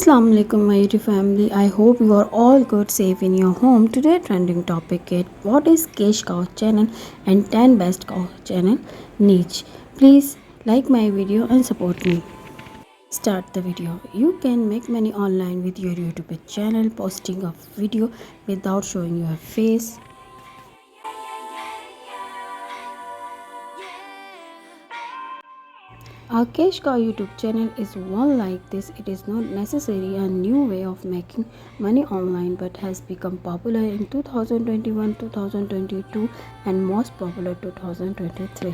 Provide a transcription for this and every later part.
Assalamu alaikum my YouTube family. I hope you are all good, safe in your home. Today trending topic is what is cash cow channel and 10 best cow channel niche. Please like my video and support me. Start the video. You can make money online with your YouTube channel, posting a video without showing your face. Our Cash Cow YouTube channel is one like this. It is not necessarily a new way of making money online but has become popular in 2021, 2022 and most popular 2023.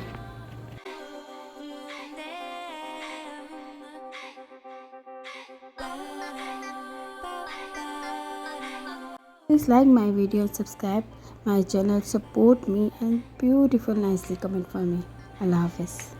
Please like my video and subscribe my channel, support me and beautiful nicely comment for me. Allah Hafiz.